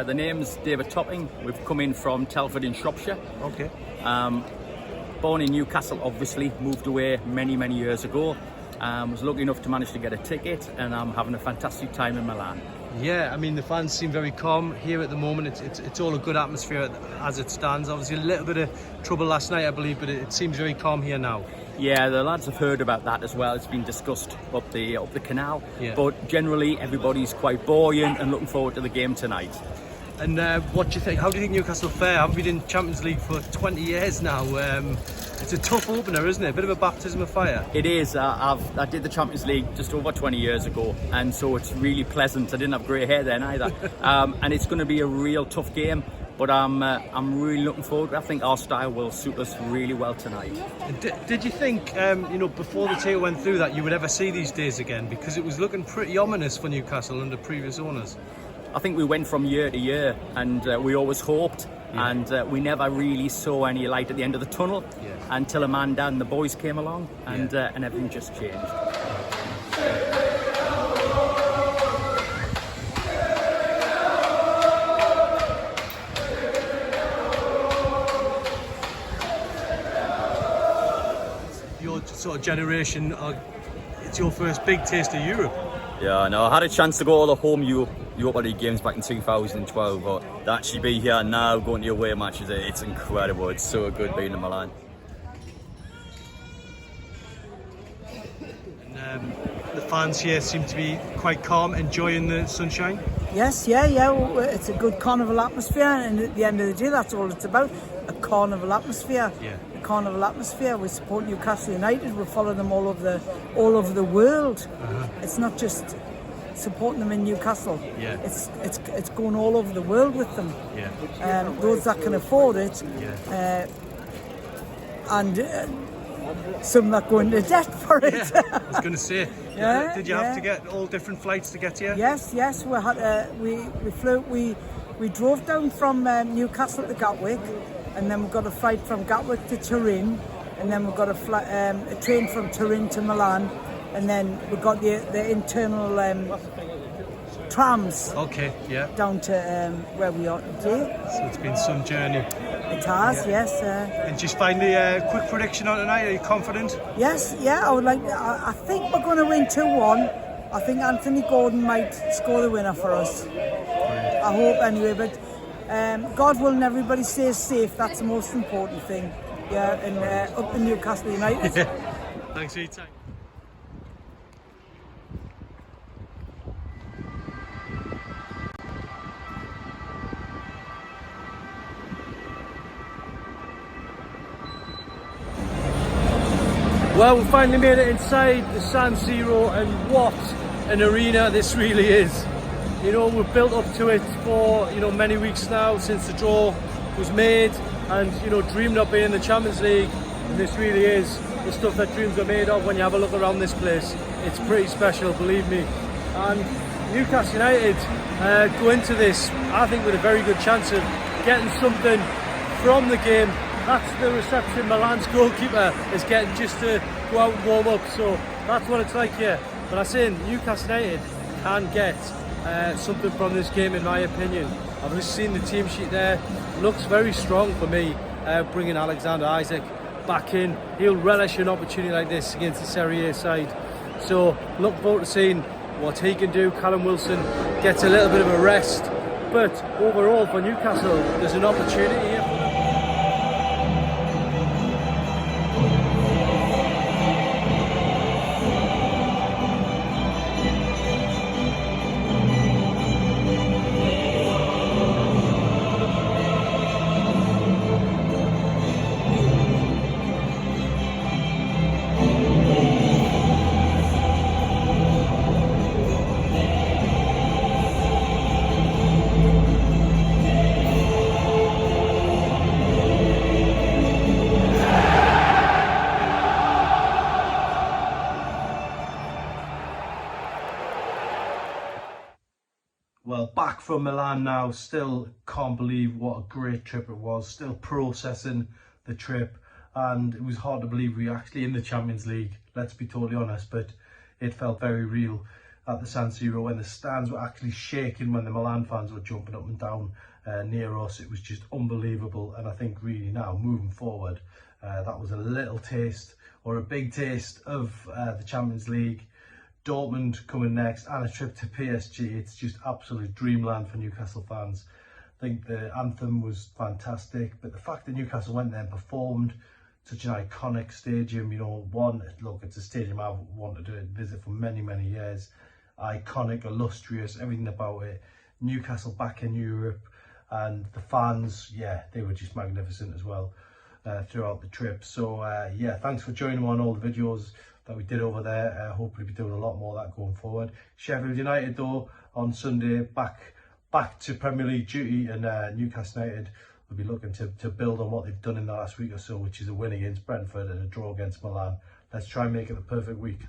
The name's David Topping. We've come in from Telford in Shropshire. Okay. Born in Newcastle, obviously, moved away many years ago. Was lucky enough to manage to get a ticket, and I'm having a fantastic time in Milan. Yeah, I mean, the fans seem very calm here at the moment. It's all a good atmosphere as it stands. Obviously a little bit of trouble last night, I believe, but it seems very calm here now. Yeah, the lads have heard about that as well. It's been discussed up the canal. Yeah. But generally, everybody's quite buoyant and looking forward to the game tonight. And what do you think? How do you think Newcastle fare? I've been in Champions League for 20 years now. It's a tough opener, isn't it? A bit of a baptism of fire. It is. I did the Champions League just over 20 years ago, and so it's really pleasant. I didn't have grey hair then either. And it's going to be a real tough game, but I'm really looking forward to it. I think our style will suit us really well tonight. Did you think, before the tail went through, that you would ever see these days again? Because it was looking pretty ominous for Newcastle under previous owners. I think we went from year to year, and we always hoped, and we never really saw any light at the end of the tunnel until Amanda and the boys came along, and everything just changed. Your sort of generation, it's your first big taste of Europe. Yeah, no, I had a chance to go to the home Europa League games back in 2012, but to actually be here now, going to away matches, it's incredible. It's so good being in Milan. And the fans here seem to be quite calm, enjoying the sunshine. Yes, yeah. It's a good carnival atmosphere, and at the end of the day, that's all it's about. A carnival atmosphere. Yeah. A carnival atmosphere. We support Newcastle United. We follow them all over the world. It's not just supporting them in Newcastle. Yeah. It's going all over the world with them. Yeah. Those that can afford it. Yeah. And some that go into debt for it. Yeah, I was going to say, did you have to yeah. get all different flights to get here? Yes. We had we drove down from Newcastle to Gatwick, and then we got a flight from Gatwick to Turin, and then we got a train from Turin to Milan, and then we got the internal trams. Okay, yeah. Down to where we are today. So it's been some journey. It has, yes. And just finally, a quick prediction on tonight. Are you confident? Yes, yeah. I think we're going to win 2-1. I think Anthony Gordon might score the winner for us. I hope anyway. But God willing, everybody stays safe. That's the most important thing. Yeah, and up in Newcastle United. Thanks for your time. Well, we finally made it inside the San Siro, and what an arena this really is. You know, we've built up to it for, many weeks now since the draw was made, and, dreamed of being in the Champions League, and this really is the stuff that dreams are made of when you have a look around this place. It's pretty special, believe me. And Newcastle United go into this, I think, with a very good chance of getting something from the game. That's the reception Milan's goalkeeper is getting just to go out and warm up, so that's what it's like here. But I say Newcastle United can get something from this game, in my opinion. I've just seen the team sheet there, looks very strong for me, bringing Alexander Isak back in. He'll relish an opportunity like this against the Serie A side. So look forward to seeing what he can do. Callum Wilson gets a little bit of a rest, but overall for Newcastle, there's an opportunity here. Well, back from Milan now, still can't believe what a great trip it was, still processing the trip, and it was hard to believe we were actually in the Champions League, let's be totally honest, but it felt very real. at the San Siro when the stands were actually shaking when the Milan fans were jumping up and down near us. It was just unbelievable, and I think really now moving forward, that was a little taste or a big taste of the Champions League. Dortmund coming next and a trip to PSG. It's just absolute dreamland for Newcastle fans. I think the anthem was fantastic, but the fact that Newcastle went there and performed, such an iconic stadium, you know, look, it's a stadium I've wanted to visit for many, many years. Iconic, illustrious, everything about it. Newcastle back in Europe, and the fans, yeah, they were just magnificent as well throughout the trip. So yeah, thanks for joining me on all the videos that we did over there. Hopefully be doing a lot more of that going forward. Sheffield United though on Sunday back to Premier League duty, and Newcastle United will be looking to build on what they've done in the last week or so, which is a win against Brentford and a draw against Milan. Let's try and make it the perfect week.